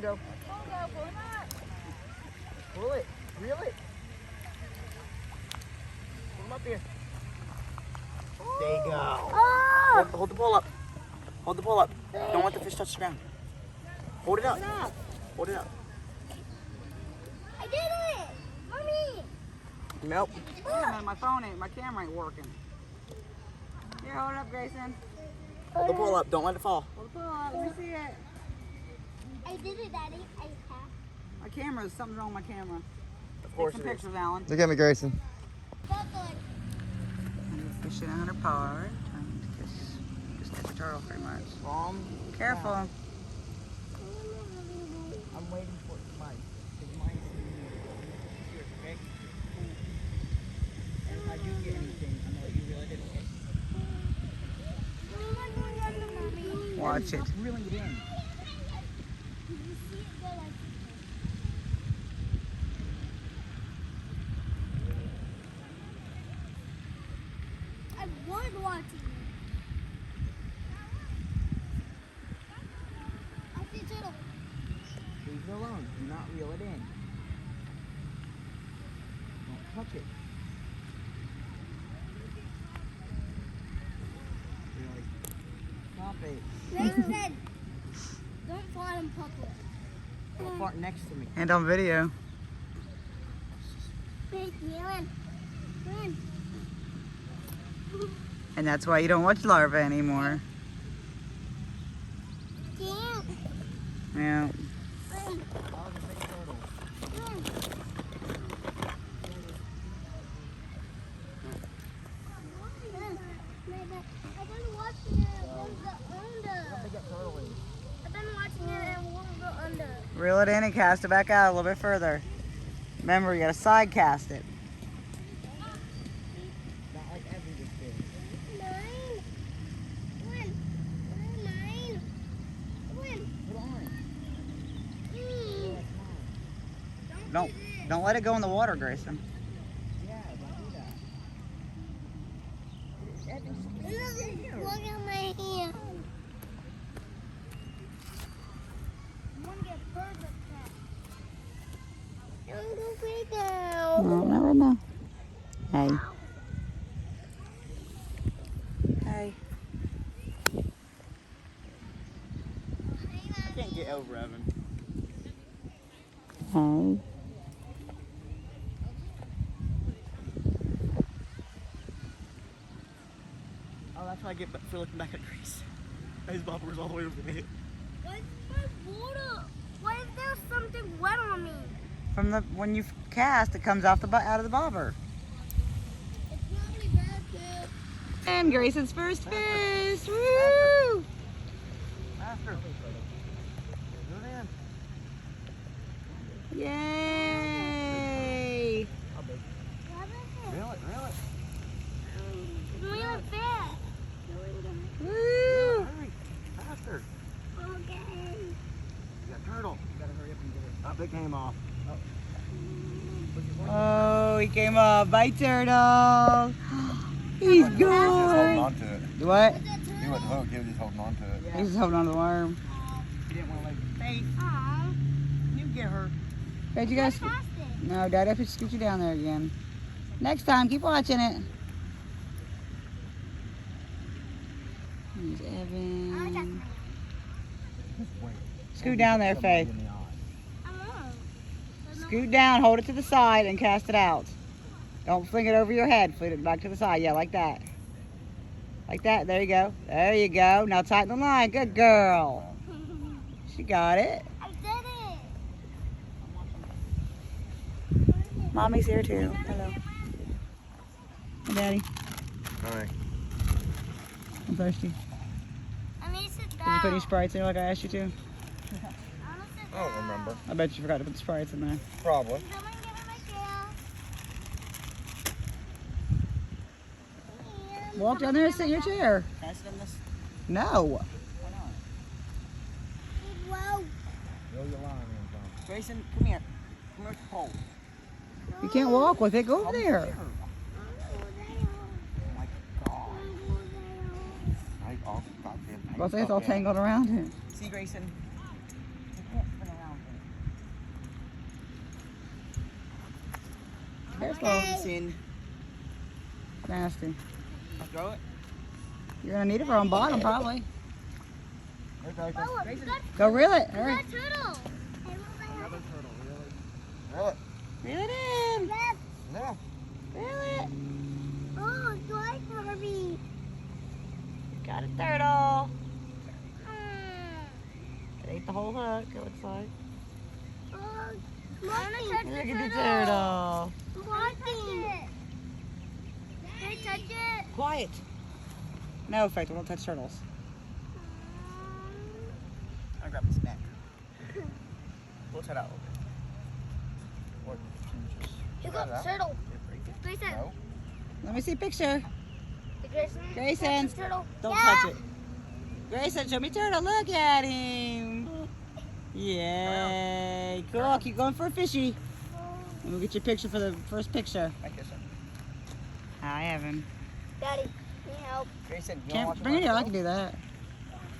go. Pull it. Reel it. Pull him up here. There you go. Hold the pole up. Hold the pole up. Don't let the fish touch the ground. Hold it up. Hold it up. I did it! Mommy! Nope. Wait a minute, my camera ain't working. Here, hold it up, Grayson. Hold the pole up. Don't let it fall. Hold the pole up, let me see it. I did it, Daddy. I have. My camera, something's wrong with my camera. Of course Take some it is. pictures, Alan. Look at me, Grayson. And the fish in 100 power. Trying to just catch a turtle pretty much. Careful. I'm waiting for mine. Because mine's here, okay? And if I do get anything, I'm going to let you reel it in, okay? Watch it. Stop reeling it in. I was watching it. I see turtle. Leave it alone. Do not reel it in. Don't touch it. Really. Stop it. Grayson said, don't fart in public. Don't fart next to me. And on video. Wait, Alan. Run. And that's why you don't watch larvae anymore. Can't. Yeah. Run. That was a big turtle. Run. I've been watching it and won't go under. Big that turtle is. I've been watching it and won't go under. Reel it in and cast it back out a little bit further. Remember, you gotta side cast it. Not like every big fish. Mine. One. Mine. One. Put on. Mm. That's mine. Don't let it go in the water, Grayson. Yeah, don't do that. Look at my hand. I'm gonna get birds attacked. Don't go break down. No, not right now. Hey. Hey. I can't get over Evan. Hey. Oh, that's why I get for looking back at Grace. His bobber's all the way over the head. Where's my water? Why is there something wet on me? From the when you cast, it comes off the out of the bobber. It's probably bad too. And Grayson's first fish. Woo! Faster. Go in. Yay! Reel it, reel it. Really fast. Woo! Hurry. Faster. Okay. You got turtle. You gotta hurry up and get it. Up, it came off. Oh, he came up. Bye, turtle. He's Holding good. on to it. What? He wasn't hooked, he was just holding on to it. He's just holding on to the worm. You didn't want to let Faith, Aw. you get her. Hey, you guys. Past it. No, Daddy, I have to scoot you down there again. Next time, keep watching it. There's Evan. Scoot down there, Faith. I'm on. Scoot down, hold it to the side, and cast it out. Don't fling it over your head. Fling it back to the side. Yeah, like that. Like that. There you go. There you go. Now tighten the line. Good girl. She got it. I did it. Mommy's here too. Hello. Hey, Daddy. Alright. I'm thirsty. I need to sit Did you down. put any Sprites in there like I asked you to? I want to sit I don't remember. I bet you forgot to put the Sprites in there. Probably. Someone give me my tail. Walk down there and sit in your chair. Can I sit in this? No. Why not? Whoa. Roll your line in, Tom. Grayson, come here. Come here to the pole. You can't walk with it. Go over there. Oh my God. Right off the goddamn Well, it's all tangled around him. See, Grayson, you can't spin around Careful. Sin. Nasty. I'll throw it. You're gonna need it for on bottom probably. Hey, Tyson. Oh, look, Grayson. that, Go reel it. Hurry. that turtle. Another turtle, really? Reel it. Reel it in. That, No. Reel it. oh, it's like Barbie. Got a turtle. Mm. It ate the whole hook, it looks like. Oh, I wanna touch Look the at the turtle. turtle. Walking. Can I touch it? Quiet. No, Faith, we don't touch turtles. I'll grab his neck. Pull its head out a little bit. Or just You got the turtle. break it. Grayson. No. Let me see a picture. Grayson. Grayson. Touch the turtle. Don't Yeah. touch it. Grayson, show me turtle. Look at him. Yay. Cool. Keep going for a fishy. And we'll get your picture for the first picture. I kiss him. Hi, Evan. Daddy, need help? Grayson, you Can't want to watch bring it a here. I turtle? can do that.